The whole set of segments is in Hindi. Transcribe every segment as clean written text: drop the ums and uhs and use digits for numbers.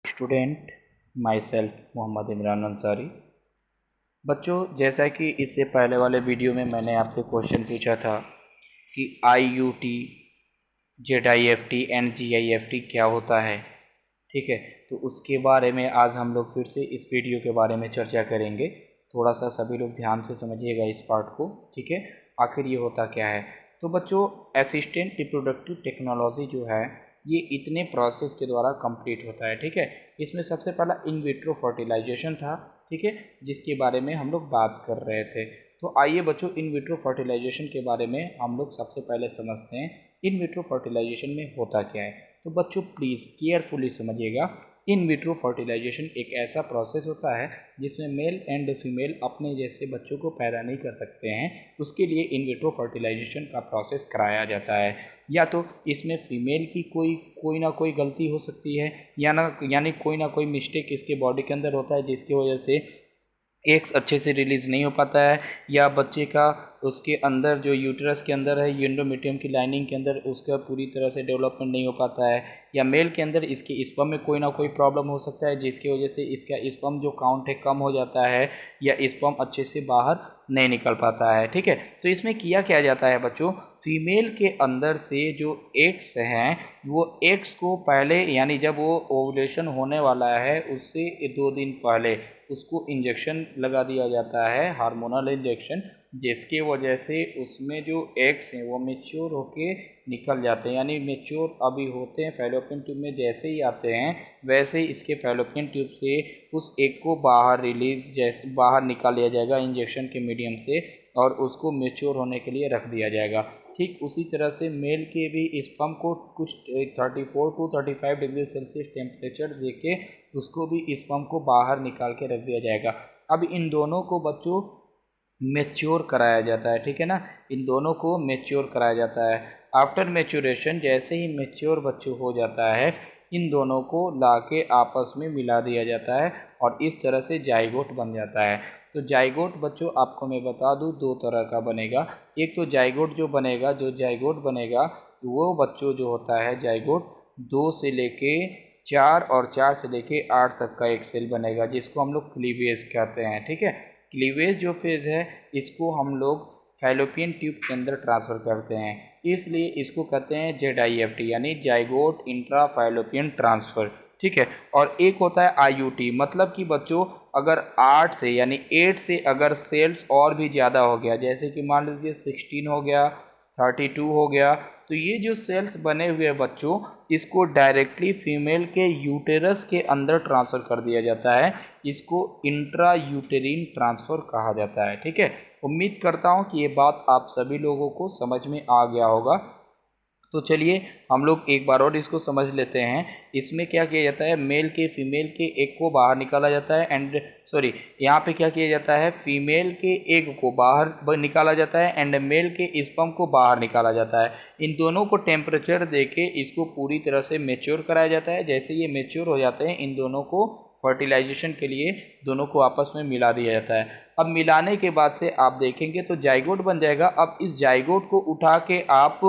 Student my self Mohammad Imran Ansari. बच्चों, जैसा कि इससे पहले वाले वीडियो में मैंने आपसे क्वेश्चन पूछा था कि IUT, ZIFT एंड GIFT क्या होता है, ठीक है। तो उसके बारे में आज हम लोग फिर से इस वीडियो के बारे में चर्चा करेंगे। थोड़ा सा सभी लोग ध्यान से समझिएगा इस पार्ट को, ठीक है। आखिर ये होता क्या है। तो बच्चों, असिस्टेंट रिप्रोडक्टिव टेक्नोलॉजी जो है ये इतने प्रोसेस के द्वारा कंप्लीट होता है, ठीक है। इसमें सबसे पहला इन विट्रो फर्टिलाइजेशन था, ठीक है, जिसके बारे में हम लोग बात कर रहे थे। तो आइए बच्चों, इन विट्रो फर्टिलाइजेशन के बारे में हम लोग सबसे पहले समझते हैं इन विट्रो फर्टिलाइजेशन में होता क्या है। तो बच्चों प्लीज़ केयरफुली समझिएगा। इन विट्रो फर्टिलाइजेशन एक ऐसा प्रोसेस होता है जिसमें मेल एंड फीमेल अपने जैसे बच्चों को पैदा नहीं कर सकते हैं। उसके लिए इन विट्रो फर्टिलाइजेशन का प्रोसेस कराया जाता है। या तो इसमें फीमेल की कोई ना कोई गलती हो सकती है, यानी कोई ना कोई मिस्टेक इसके बॉडी के अंदर होता है जिसकी वजह से एग्स अच्छे से रिलीज़ नहीं हो पाता है, या बच्चे का उसके अंदर जो यूटरस के अंदर है एंडोमेट्रियम की लाइनिंग के अंदर उसका पूरी तरह से डेवलपमेंट नहीं हो पाता है, या मेल के अंदर इसके स्पर्म में कोई ना कोई प्रॉब्लम हो सकता है जिसकी वजह से इसका स्पर्म जो काउंट है कम हो जाता है, या स्पर्म अच्छे से बाहर नहीं निकल पाता है, ठीक है। तो इसमें किया क्या जाता है बच्चों, फीमेल के अंदर से जो एग्स हैं वो एग्स को पहले, यानी जब वो ओवुलेशन होने वाला है उससे 2 दिन पहले उसको इंजेक्शन लगा दिया जाता है, हार्मोनल इंजेक्शन, जिसकी वजह से उसमें जो एग्स हैं वो मेच्योर होके निकल जाते हैं, यानी मेच्योर अभी होते हैं फैलोपियन ट्यूब में, जैसे ही आते हैं वैसे ही इसके फैलोपियन ट्यूब से उस एग को बाहर जैसे बाहर निकाल लिया जाएगा इंजेक्शन के मीडियम से, और उसको मेच्योर होने के लिए रख दिया जाएगा। ठीक उसी तरह से मेल के भी स्पर्म को कुछ 34 टू 35 डिग्री सेल्सियस टेम्परेचर देके उसको भी स्पर्म को बाहर निकाल के रख दिया जाएगा। अब इन दोनों को बच्चों मेच्योर कराया जाता है, ठीक है ना। इन दोनों को मेच्योर कराया जाता है। आफ्टर मेच्योरेशन, जैसे ही मेच्योर बच्चों हो जाता है इन दोनों को लाके आपस में मिला दिया जाता है और इस तरह से जाइगोट बन जाता है। तो जाइगोट बच्चों आपको मैं बता दूं 2 तरह का बनेगा। एक तो जाइगोट जो बनेगा वो बच्चों जो होता है जाइगोट 2 से लेके 4 और 4 से लेके 8 तक का एक सेल बनेगा जिसको हम लोग क्लीवेज कहते हैं, ठीक है। क्लीवेज जो फेज़ है इसको हम लोग फैलोपियन ट्यूब के अंदर ट्रांसफ़र करते हैं, इसलिए इसको कहते हैं ZIFT यानी जाइगोट इंट्रा फैलोपियन ट्रांसफ़र, ठीक है। और एक होता है IUT, मतलब कि बच्चों अगर 8 से यानी 8 से अगर सेल्स और भी ज़्यादा हो गया, जैसे कि मान लीजिए 16 हो गया, 32 हो गया, तो ये जो सेल्स बने हुए बच्चों इसको डायरेक्टली फीमेल के यूटेरस के अंदर ट्रांसफ़र कर दिया जाता है। इसको इंट्रा यूटेरिन ट्रांसफ़र कहा जाता है, ठीक है। उम्मीद करता हूँ कि ये बात आप सभी लोगों को समझ में आ गया होगा। तो चलिए हम लोग एक बार और इसको समझ लेते हैं। इसमें क्या किया जाता है, मेल के फीमेल के एग को बाहर निकाला जाता है यहाँ पे क्या किया जाता है, फीमेल के एग को बाहर निकाला जाता है एंड मेल के स्पर्म को बाहर निकाला जाता है। इन दोनों को टेम्परेचर देके इसको पूरी तरह से मेच्योर कराया जाता है। जैसे ये मेच्योर हो जाते हैं इन दोनों को फर्टिलाइजेशन के लिए दोनों को आपस में मिला दिया जाता है। अब मिलाने के बाद से आप देखेंगे तो जाइगोट बन जाएगा। अब इस जाइगोट को उठा के आप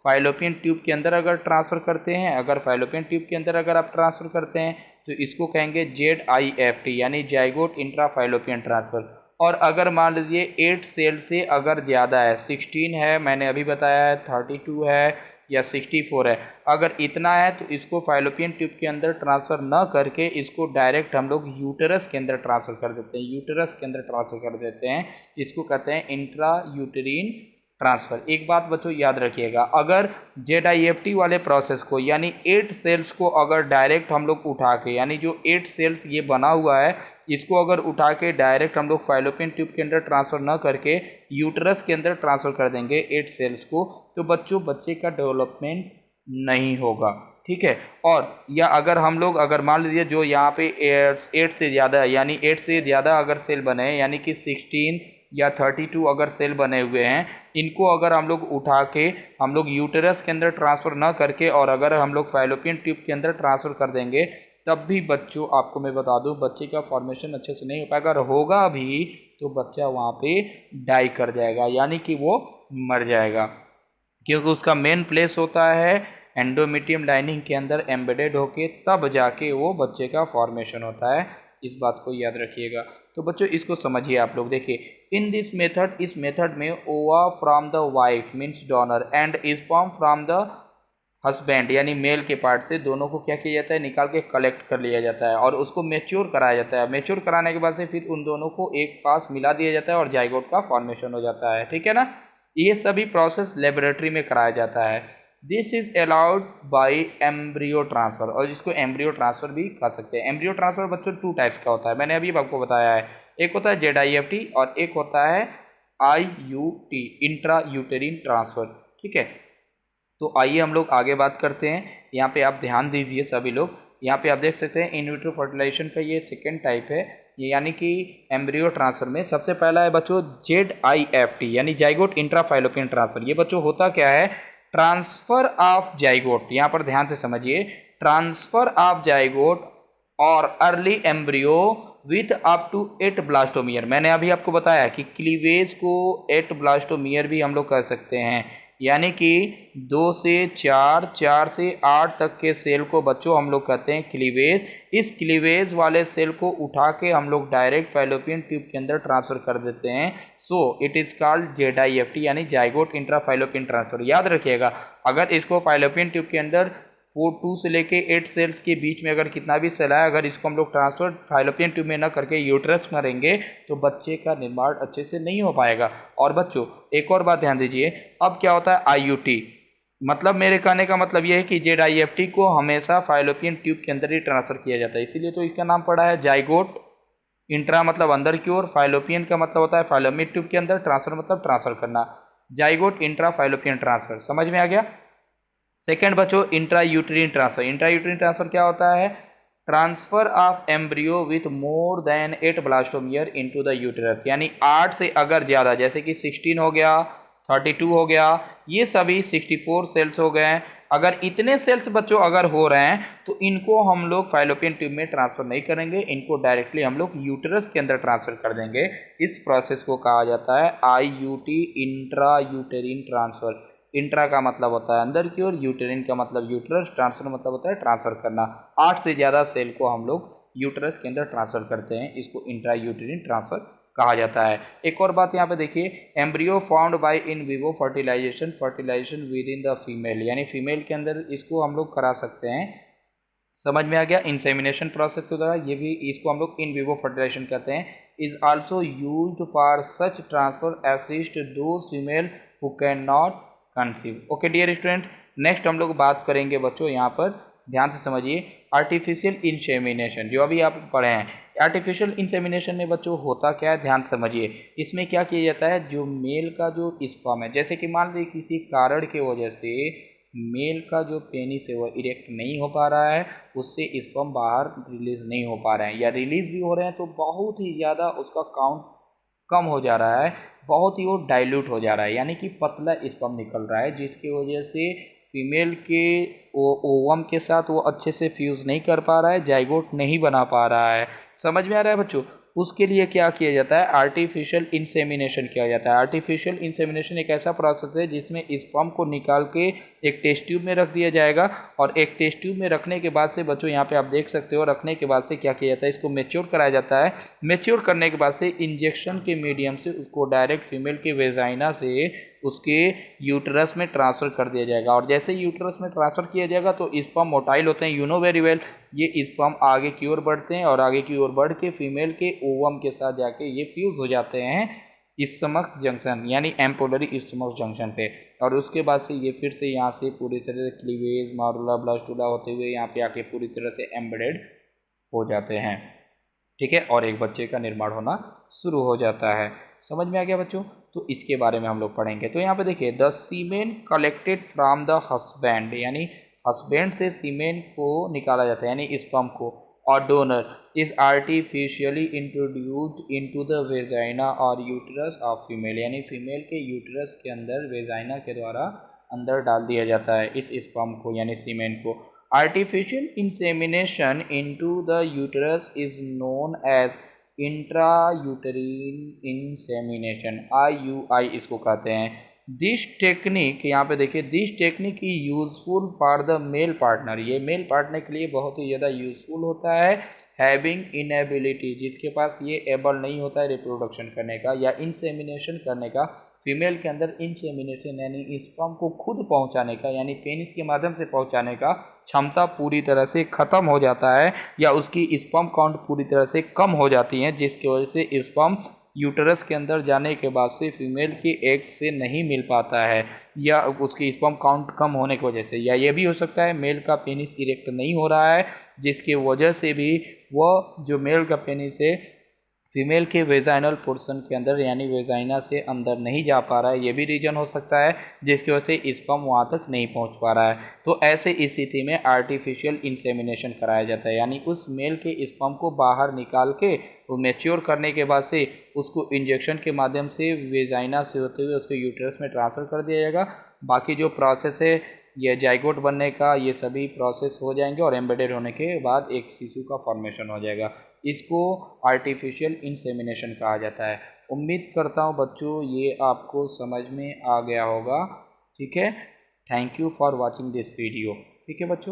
फाइलोपियन ट्यूब के अंदर अगर ट्रांसफ़र करते हैं, अगर फाइलोपियन ट्यूब के अंदर अगर आप ट्रांसफ़र करते हैं तो इसको कहेंगे ZIFT यानी जाइगोट इंट्रा फाइलोपियन ट्रांसफ़र। और अगर मान लीजिए 8 सेल से अगर ज़्यादा है, 16 है, मैंने अभी बताया है 32 है या 64 है, अगर इतना है तो इसको फाइलोपियन ट्यूब के अंदर ट्रांसफ़र न करके इसको डायरेक्ट हम लोग यूटेरस के अंदर ट्रांसफ़र कर देते हैं, यूटेरस के अंदर ट्रांसफ़र कर देते हैं। इसको कहते हैं इंट्रा यूटेरिन ट्रांसफ़र। एक बात बच्चों याद रखिएगा, अगर ZIFT वाले प्रोसेस को यानी 8 सेल्स को अगर डायरेक्ट हम लोग उठा के, यानी जो 8 सेल्स ये बना हुआ है इसको अगर उठा के डायरेक्ट हम लोग फाइलोपियन ट्यूब के अंदर ट्रांसफ़र न करके यूटेरस के अंदर ट्रांसफ़र कर देंगे 8 सेल्स को, तो बच्चों बच्चे का डेवलपमेंट नहीं होगा, ठीक है। और या अगर मान लीजिए जो यहाँ पे 8 से ज़्यादा यानी 8 से ज़्यादा अगर सेल बने हैं, यानी कि 16 या 32 अगर सेल बने हुए हैं, इनको अगर हम लोग उठा के हम लोग यूटेरस के अंदर ट्रांसफ़र ना करके और अगर हम लोग फैलोपियन ट्यूब के अंदर ट्रांसफ़र कर देंगे, तब भी बच्चों आपको मैं बता दूं बच्चे का फॉर्मेशन अच्छे से नहीं हो पाएगा। अगर होगा भी तो बच्चा वहाँ पे डाई कर जाएगा, यानी कि वो मर जाएगा, क्योंकि उसका मेन प्लेस होता है एंडोमेट्रियम लाइनिंग के अंदर एम्बेडेड होके तब जाके वो बच्चे का फॉर्मेशन होता है। इस बात को याद रखिएगा। तो बच्चों इसको समझिए आप लोग। देखिए इन दिस मेथड, इस मेथड में ओवा from the wife means donor and sperm from the husband यानी मेल के पार्ट से दोनों को क्या किया जाता है, निकाल के कलेक्ट कर लिया जाता है और उसको मेच्योर कराया जाता है। मेच्योर कराने के बाद से फिर उन दोनों को एक पास मिला दिया जाता है और जाइगोट का फॉर्मेशन हो जाता है। ठीक है ना। ये सभी प्रोसेस लेबोरेटरी में कराया जाता है। This is allowed by embryo transfer, और इसको एम्ब्रियो ट्रांसफर भी कर सकते हैं। एम्ब्रियो ट्रांसफर बच्चों 2 टाइप्स का होता है, मैंने अभी आपको बताया है। एक होता है ZIFT और एक होता है IUT, इंट्रा यूटेरिन ट्रांसफर। ठीक है, तो आइए हम लोग आगे बात करते हैं। यहाँ पे आप ध्यान दीजिए सभी लोग। यहाँ पे आप देख सकते हैं इन विट्रो फर्टिलाइजेशन का ये सेकेंड टाइप है, ये यानी कि एम्ब्रियो ट्रांसफर में सबसे पहला है बच्चों ZIFT यानी जाइगोट इंट्राफाइलोपियन ट्रांसफर। ये बच्चों होता क्या है, ट्रांसफर ऑफ जाइगोट, यहाँ पर ध्यान से समझिए, ट्रांसफर ऑफ जाइगोट और early embryo with up to 8 blastomere. मैंने अभी आपको बताया कि क्लीवेज को 8 ब्लास्टोमियर भी हम लोग कर सकते हैं, यानी कि 2 से 4, 4 से 8 तक के सेल को बच्चों हम लोग कहते हैं क्लीवेज। इस क्लीवेज वाले सेल को उठा के हम लोग डायरेक्ट फैलोपियन ट्यूब के अंदर ट्रांसफर कर देते हैं। So it is called ZIFT यानी जाइगोट इंट्राफाइलोपियन ट्रांसफर। याद रखिएगा, अगर इसको फाइलोपियन ट्यूब के अंदर 2 से लेके 8 सेल्स के बीच में अगर कितना भी सेल है, अगर इसको हम लोग ट्रांसफर फाइलोपियन ट्यूब में न करके यूट्रस करेंगे तो बच्चे का निर्माण अच्छे से नहीं हो पाएगा। और बच्चों एक और बात ध्यान दीजिए, अब क्या होता है IUT, मतलब मेरे कहने का मतलब यह है कि ZIFT को हमेशा फाइलोपियन ट्यूब के अंदर ही ट्रांसफर किया जाता है, इसीलिए तो इसका नाम पड़ा है जाइगोट। इंट्रा मतलब अंदर की ओर, फाइलोपियन का मतलब होता है फाइलोपियन ट्यूब के अंदर, ट्रांसफर मतलब ट्रांसफर करना। जाइगोट इंट्रा फाइलोपियन ट्रांसफर, समझ में आ गया। सेकेंड बच्चों intra uterine transfer. Intra uterine transfer क्या होता है, transfer of embryo with more than 8 blastomere into the uterus, यानी 8 से अगर ज्यादा, जैसे कि 16 हो गया, 32 हो गया, ये सभी 64 सेल्स हो गए, अगर इतने सेल्स बच्चों अगर हो रहे हैं तो इनको हम लोग फाइलोपियन ट्यूब में ट्रांसफर नहीं करेंगे, इनको डायरेक्टली हम लोग यूटेरस के अंदर ट्रांसफर कर देंगे। इस प्रोसेस को कहा जाता है IUT, इंट्रा यूटेरिन ट्रांसफर। इंट्रा का मतलब होता है अंदर की ओर, यूटेरिन का मतलब यूट्रस, ट्रांसफर मतलब होता है ट्रांसफर करना। 8 से ज़्यादा सेल को हम लोग यूट्रस के अंदर ट्रांसफर करते हैं, इसको इंट्रा यूटेरिन ट्रांसफर कहा जाता है। एक और बात यहाँ पे देखिए, embryo found by in vivo fertilisation, fertilisation within the female, यानी फीमेल के अंदर इसको हम लोग करा सकते हैं। समझ में आ गया। इंसेमिनेशन प्रोसेस के द्वारा, ये भी इसको हम लोग इन विवो फर्टिलाइजेशन कहते हैं। Is also used for such transfer assist to female who can not conceive. Okay dear student, next हम लोग बात करेंगे बच्चों, यहाँ पर ध्यान से समझिए, आर्टिफिशियल इंसेमिनेशन, जो अभी आप पढ़े हैं। आर्टिफिशियल इंसेमिनेशन में बच्चों होता क्या है, ध्यान समझिए। इसमें क्या किया जाता है, जो मेल का जो स्पर्म है, जैसे कि मान लीजिए किसी कारण की वजह से मेल का जो पेनिस है वो इरेक्ट नहीं हो पा रहा है, उससे स्पर्म बाहर रिलीज नहीं हो पा रहे हैं, या रिलीज भी हो रहे हैं तो बहुत ही ज़्यादा उसका काउंट कम हो जा रहा है, बहुत ही वो डाइल्यूट हो जा रहा है, यानी कि पतला स्पर्म निकल रहा है, जिसकी वजह से फीमेल के ओवम के साथ वो अच्छे से फ्यूज़ नहीं कर पा रहा है, जाइगोट नहीं बना पा रहा है। समझ में आ रहा है बच्चों। उसके लिए क्या किया जाता है, आर्टिफिशियल इंसेमिनेशन किया जाता है। आर्टिफिशियल इंसेमिनेशन एक ऐसा प्रोसेस है जिसमें स्पर्म को निकाल के एक टेस्ट ट्यूब में रख दिया जाएगा, और एक टेस्ट ट्यूब में रखने के बाद से बच्चों यहाँ पे आप देख सकते हो, रखने के बाद से क्या किया जाता है, इसको मेच्योर कराया जाता है। मेच्योर करने के बाद से इंजेक्शन के मीडियम से उसको डायरेक्ट फीमेल के वेजाइना से उसके यूटरस में ट्रांसफ़र कर दिया जाएगा, और जैसे यूटरस में ट्रांसफ़र किया जाएगा तो स्पर्म मोटाइल होते हैं, यू नो वेरी वेल। ये स्पर्म आगे की ओर बढ़ते हैं, और आगे की ओर बढ़ के फीमेल के ओवम के साथ जाके ये फ्यूज़ हो जाते हैं इस्थमस जंक्शन, यानी एम्पोलरी इस्थमस जंक्शन पे, और उसके बाद से ये फिर से यहाँ से पूरी तरह से क्लीवेज, मारुला, ब्लास्टुला होते हुए यहाँ पे आके पूरी तरह से एम्बेडेड हो जाते हैं। ठीक है, और एक बच्चे का निर्माण होना शुरू हो जाता है। समझ में आ गया बच्चों। तो इसके बारे में हम लोग पढ़ेंगे। तो यहाँ पे देखिए, the semen collected from the husband, यानी हस्बैंड से सीमेन को निकाला जाता है, यानी स्पर्म को, और donor is artificially introduced into the vagina और यूटरस ऑफ फीमेल, यानी फीमेल के यूटरस के अंदर वेजाइना के द्वारा अंदर डाल दिया जाता है इस स्पर्म को, यानी सीमेन को। Artificial insemination into the uterus is known as intrauterine insemination, IUI इसको कहते हैं। दिस टेक्निक, यहाँ पे देखिए, this technique E useful for the male partner, ये मेल पार्टनर के लिए बहुत ही ज़्यादा यूजफुल होता है। हैविंग इनएबिलिटी, जिसके पास ये एबल नहीं होता है रिप्रोडक्शन करने का या इंसेमिनेशन करने का, फीमेल के अंदर इंसेमिनेशन यानी स्पर्म को खुद पहुंचाने का, यानी पेनिस के माध्यम से पहुंचाने का क्षमता पूरी तरह से ख़त्म हो जाता है या उसकी स्पर्म काउंट पूरी तरह से कम हो जाती है, जिसकी वजह से स्पर्म यूटरस के अंदर जाने के बाद से फीमेल की एग से नहीं मिल पाता है, या उसकी स्पर्म काउंट कम होने की वजह से, या ये भी हो सकता है मेल का पेनिस इरेक्ट नहीं हो रहा है, जिसकी वजह से भी वह जो मेल का पेनिस है फीमेल के वेजाइनल पोर्शन के अंदर यानी वेजाइना से अंदर नहीं जा पा रहा है, ये भी रीजन हो सकता है जिसकी वजह से स्पर्म वहाँ तक नहीं पहुँच पा रहा है। तो ऐसे स्थिति में आर्टिफिशियल इंसेमिनेशन कराया जाता है, यानी उस मेल के स्पर्म को बाहर निकाल के वो मैच्योर करने के बाद से उसको इंजेक्शन के माध्यम से वेजाइना से होते हुए उसको यूटरस में ट्रांसफ़र कर दिया जाएगा। बाकी जो प्रोसेस है ये जाइगोट बनने का, ये सभी प्रोसेस हो जाएंगे और एम्बेडेड होने के बाद एक शिशु का फॉर्मेशन हो जाएगा। इसको आर्टिफिशियल इंसेमिनेशन कहा जाता है। उम्मीद करता हूँ बच्चों ये आपको समझ में आ गया होगा। ठीक है, thank you for watching this video. ठीक है बच्चों।